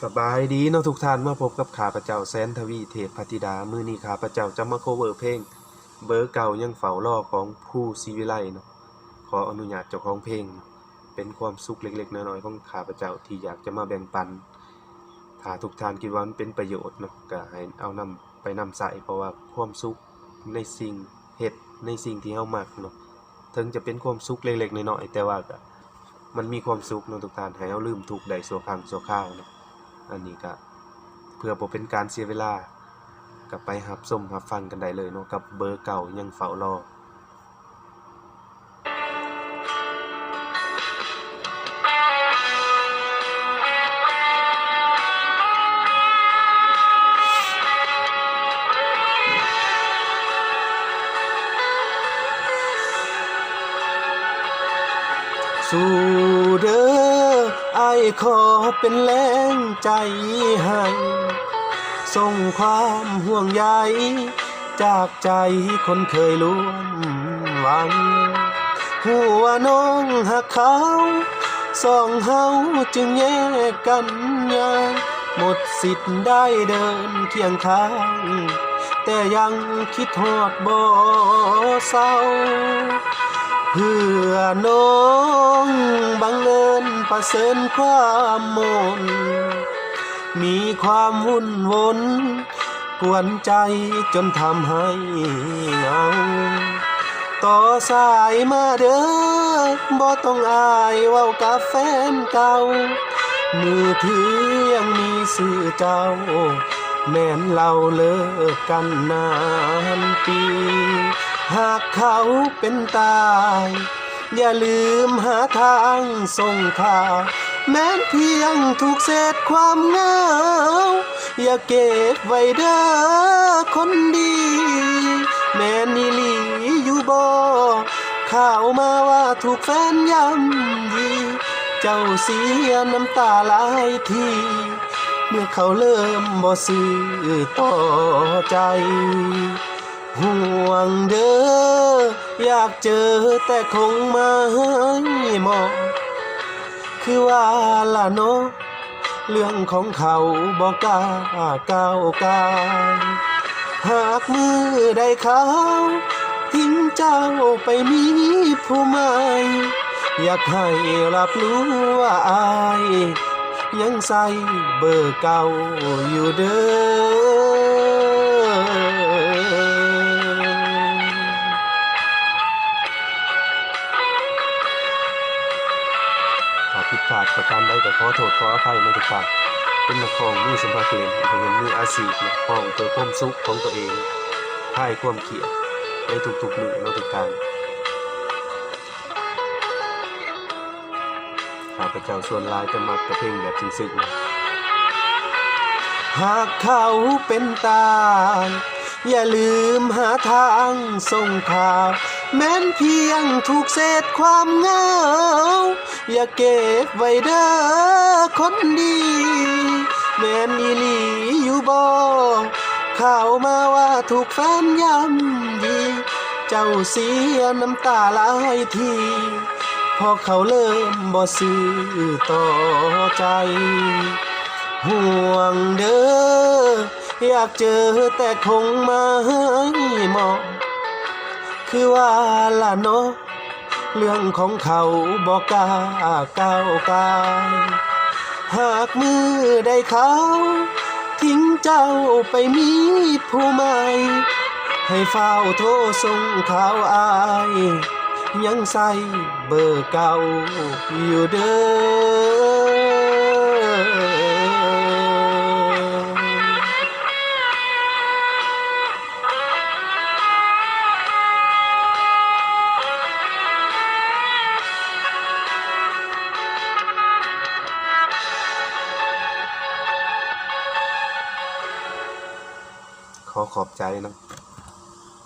สบายดีเนาะทุกท่านมาพบกับข้าพเจ้าแสนทวีเทพพัทธิดามื้อนี้ข้าพเจ้าจะมาโคเวอร์เพลงเบอร์เก่ายังเฝ้ารอของผู้ศรีวิไลเนาะขออนุญาตเจ้าของเพลงเป็นความสุขเล็กๆน้อยๆของข้าพเจ้าที่อยากจะมาแบ่งปันถ้าทุกท่านคิดว่ามันเป็นประโยชน์เนาะก็ให้เอานำไปนำใส่เพราะว่าความสุขในสิ่งเฮ็ดในสิ่งที่เฮามักเนาะถึงจะเป็นความสุขเล็กๆน้อยๆแต่ว่าก็มันมีความสุขเนาะทุกท่านให้เฮาลืมทุกข์ได้ชั่วครั้งชั่วคราวเนาะอันนี้ก็เพื่อบ่เป็นการเสียเวลาก็ไปรับชมรับฟังกันได้เลยเนาะกับเบอร์เก่ายังเฝ้ารอสู้เด้ออ้ายขอเป็นแรงใจให้ส่งความห่วงใยจากใจคนเคยร่วมหวังหัวน้องหักเขาสองเฮาจึงแยกกันยังหมดสิทธิ์ได้เดินเคียงข้างแต่ยังคิดฮอดบ่เศร้าเพื่อน้องบังเอิญประเสริญความมนมีความวุ่นวนกวนใจจนทำให้เหงาต่อสายมาเด้อบ่ต้องอายเว้ากับแฟนเก่ามือถือยังมีชื่อเจ้าแม่นเราเลิกกันนานปีหากเขาเป็นตายอย่าลืมหาทางส่งข่าวแม้เพียงถูกเศษความเหงาอย่าเก็บไว้เด้อคนดีแม่นิลีอยู่บ่ข่าวมาว่าถูกแฟนย่ำยีเจ้าเสียน้ำตาหลายทีเมื่อเขาเริ่มบ่ซื่อต่อใจห่วงเด้ออยากเจอแต่คงไม่มองคือว่าล่ะเนาะเรื่องของเขาบอกกล้าก้าวกายหากมือใดเขาทิ้งเจ้าไปมีผู้ใหม่อยากให้รับรู้ว่าอายยังใส่เบอร์เก่าอยู่เด้อผิดพลาดประการใดก็ขอโทษขออภัยในทุกการเป็นนักร้องมือสมัครเล่นเป็นมืออาชีพนะห้องเพื่อความสุขของตัวเองคลายความเครียดในทุกๆมื้อในทุกการข้าพเจ้าส่วนหลายจะมักแต่เพลงแบบซึ้งๆหากเขาเป็นตายอย่าลืมหาทางส่งข่าวแม้นเพียงถูกเศษความเหงาอย่าเก็บไว้เด้อคนดีแม่นอีหลีอยู่บ่ข่าวมาว่าถูกแฟนย่ำยีเจ้าเสียน้ำตาหลายทีพอเขาเริ่มบ่ซื่อต่อใจห่วงเด้ออยากเจอแต่คงไม่มองคือว่าล่ะเนาะเรื่องของเขาบอกกล้าก้าวกายหากมือใดเขาทิ้งเจ้าไปมีผู้ใหม่ให้เฝ้าโทรส่งข่าวอายยังใส่เบอร์เก่าอยู่เด้อขอบใจนะ